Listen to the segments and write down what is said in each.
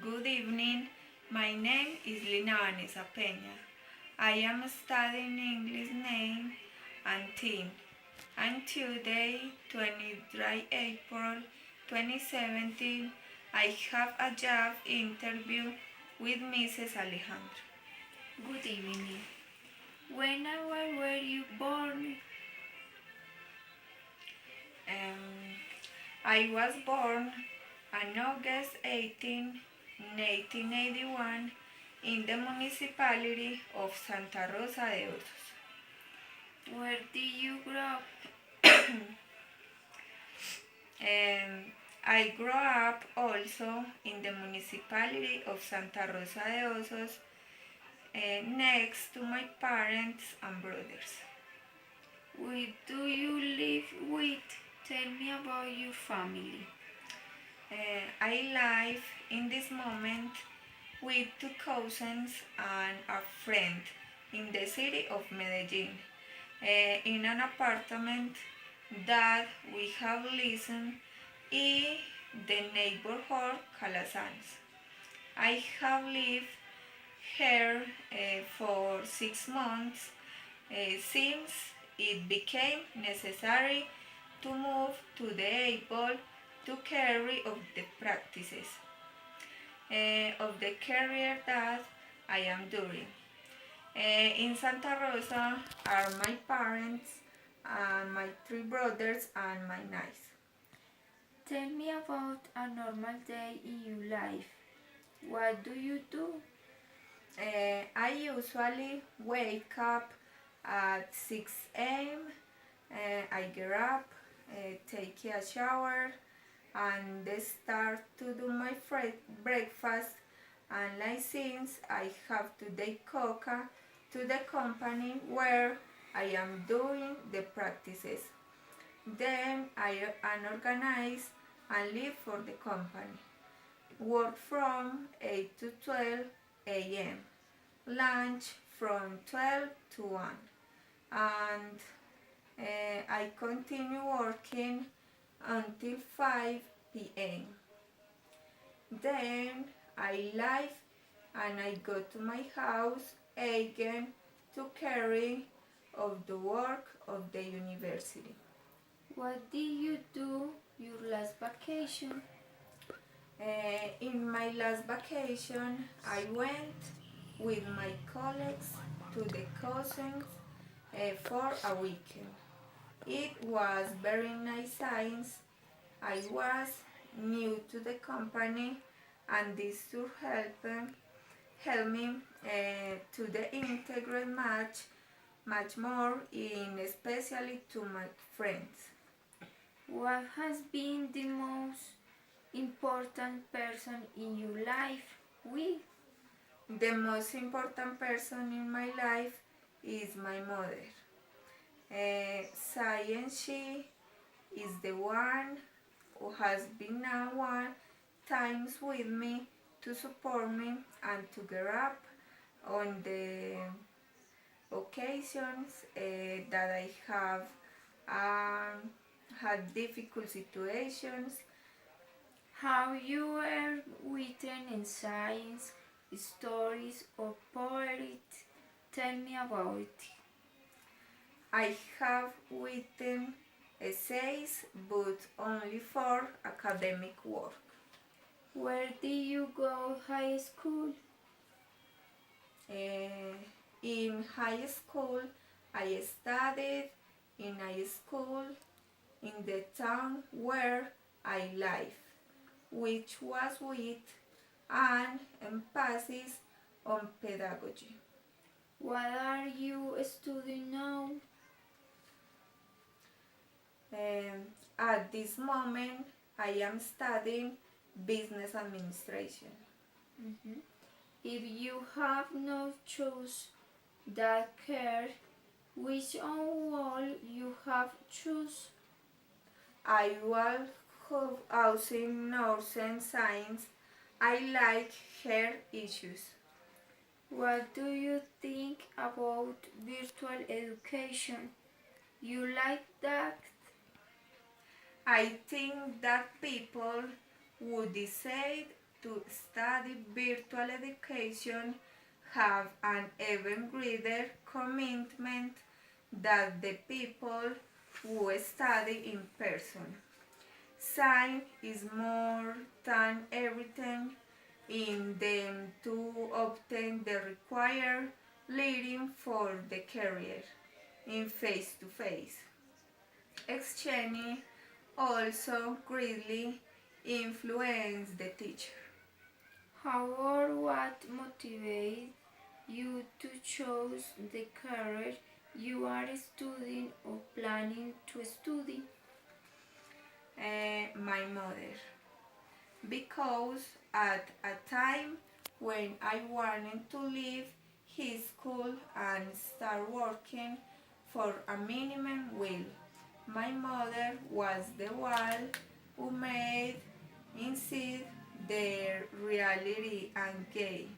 Good evening. My name is Lina Vanessa Peña. I am studying English name and team. And today, 23 April 2017, I have a job interview with Mrs. Alejandra. Good evening. When and where were you born? I was born on August 18, 1981 in the municipality of Santa Rosa de Osos. Where did you grow up? I grew up also in the municipality of Santa Rosa de Osos next to my parents and brothers. Who do you live with? Tell me about your family. I live in this moment with two cousins and a friend in the city of Medellin, in an apartment that we have leased in the neighborhood Calasanz. I have lived here for 6 months since it became necessary to move to the able to carry of the practices of the career that I am doing. In Santa Rosa are my parents and my 3 brothers and my niece. Tell me about a normal day in your life. What do you do? I usually wake up at 6 a.m. I get up, take a shower, and start to do my breakfast. And like since I have to take coca to the company where I am doing the practices. Then I organize and leave for the company. Work from 8 to 12 a.m. Lunch from 12 to 1. And I continue working until 5 p.m. Then I leave and I go to my house again to carry of the work of the university. What did you do your last vacation? In my last vacation, I went with my colleagues to the cousins for a weekend. It was very nice since I was new to the company and this should help me to the integrate much more in especially to my friends. What has been the most important person in your life with? The most important person in my life is my mother. Science, she is the one who has been now one times with me to support me and to get up on the occasions that I have had difficult situations. Have you ever written in science, stories or poetry? Tell me about it. I have written essays but only for academic work. Where did you go high school? In high school, I studied in high school in the town where I live, which was with an emphasis on pedagogy. What are you studying now? At this moment, I am studying business administration. If you have no choose that care, which one you have choose? I will housing nursing science. I like hair issues. What do you think about virtual education? You like that? I think that people would decide to study virtual education have an even greater commitment than the people who study in person. Science is more than everything in them to obtain the required leading for the career in face-to-face exchange also greatly influence the teacher. How or what motivates you to choose the career you are studying or planning to study? My mother, because at a time when I wanted to leave his school and start working for a minimum wage, my mother was the one who made insist the reality and gave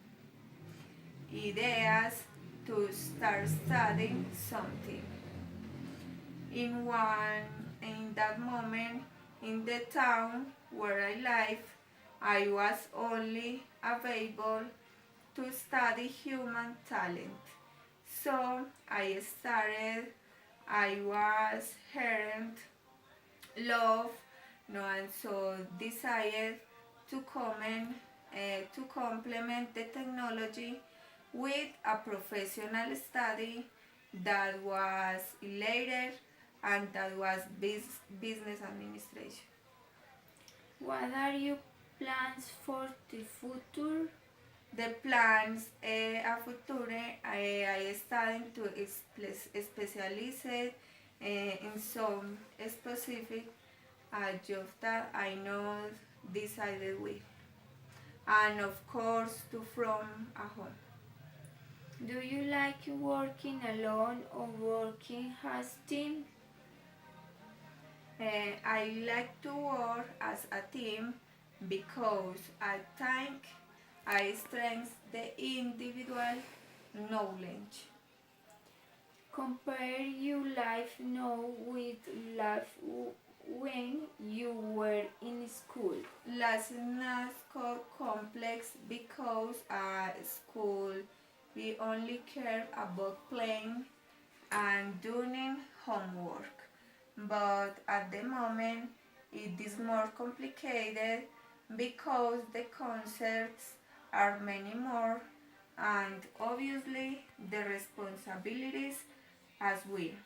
ideas to start studying something. In that moment in the town where I live, I was only available to study human talent. So I started, I was hearing love, no, and so decided to comment to complement the technology with a professional study that was later and that was business administration. What are your plans for the future? The plans a future, I studying to specialize in some specific job that I not decided with, and of course to from a home. Do you like working alone or working as team? I like to work as a team because I think I strengthen the individual knowledge. Compare your life now with life when you were in school. Lessons are complex because at school we only care about playing and doing homework. But at the moment it is more complicated because the concepts are many more and obviously the responsibilities as well.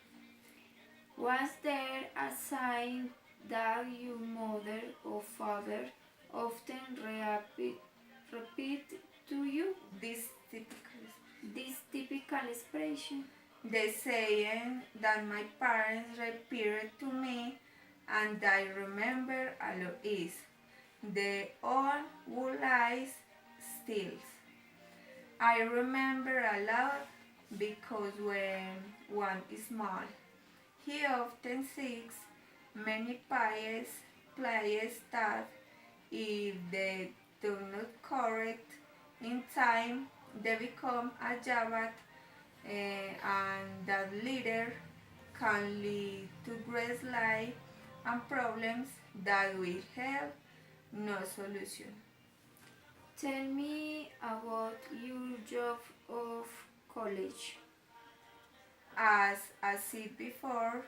Was there a sign that your mother or father often repeat to you? This typical This typical expression. the saying that my parents repeated to me and I remember a lot is the all who lies steals. I remember a lot because when one is small, he often seeks many players that if they do not correct in time, they become a jabat and that later can lead to great life and problems that will have no solution. Tell me about your job of college. As I said before,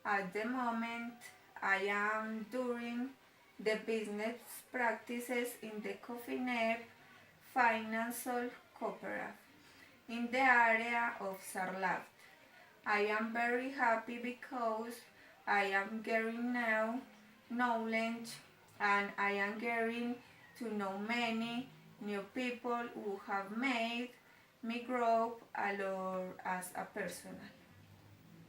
at the moment I am doing the business practices in the Cofinep Financial Cooperative in the area of Sarlat. I am very happy because I am getting now knowledge and I am getting to know many new people who have made me grow a lot as a person.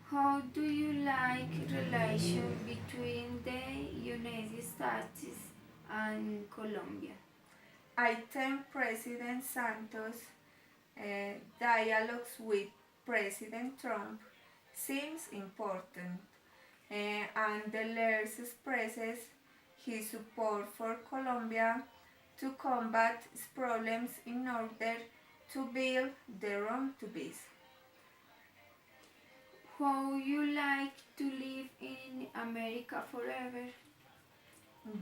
How do you like relation between the United States and Colombia? I think President Santos' dialogues with President Trump seems important, and the leader expresses his support for Colombia to combat its problems in order to build their own to peace. How you like to live in America forever?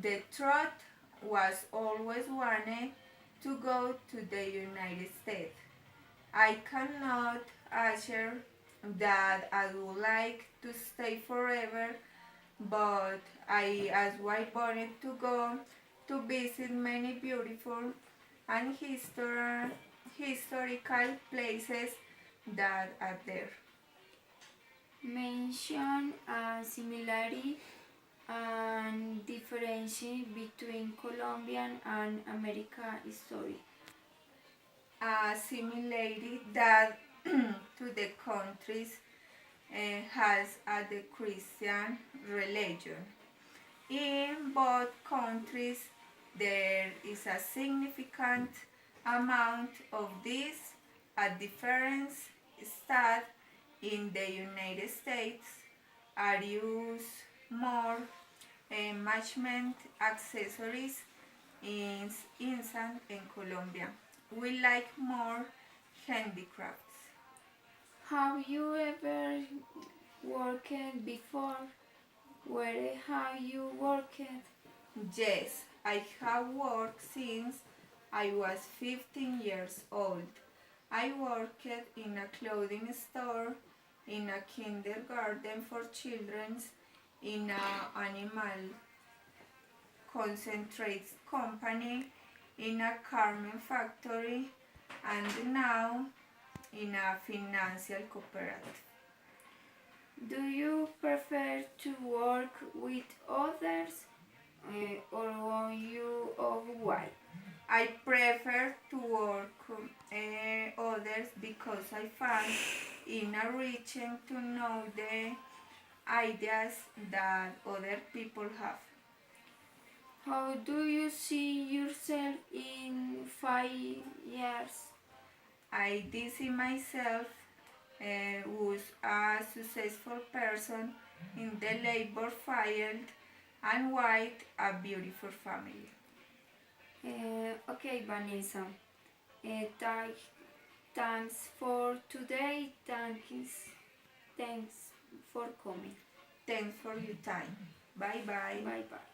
The truth was always wanted to go to the United States. I cannot assure that I would like to stay forever, but I as well wanted to go to visit many beautiful and historical places that are there. Mention a similarity and difference between Colombian and American history. A similarity that to the countries has the Christian religion. In both countries, there is a significant amount of this. A difference is that in the United States are used more matchment accessories in instant in Colombia. We like more handicrafts. Have you ever worked before? Where have you worked? Yes, I have worked since I was 15 years old. I worked in a clothing store, in a kindergarten for children, in an animal concentrate company, in a garment factory, and now in a financial cooperative. Do you prefer to work with others or on you or why? I prefer to work others because I find enriching to know the ideas that other people have. How do you see yourself in 5 years? I see myself was a successful person in the labor field and with a beautiful family. Okay, Vanessa. Uh, thanks for today. Thanks for coming. Thanks for your time. Bye bye. Bye bye.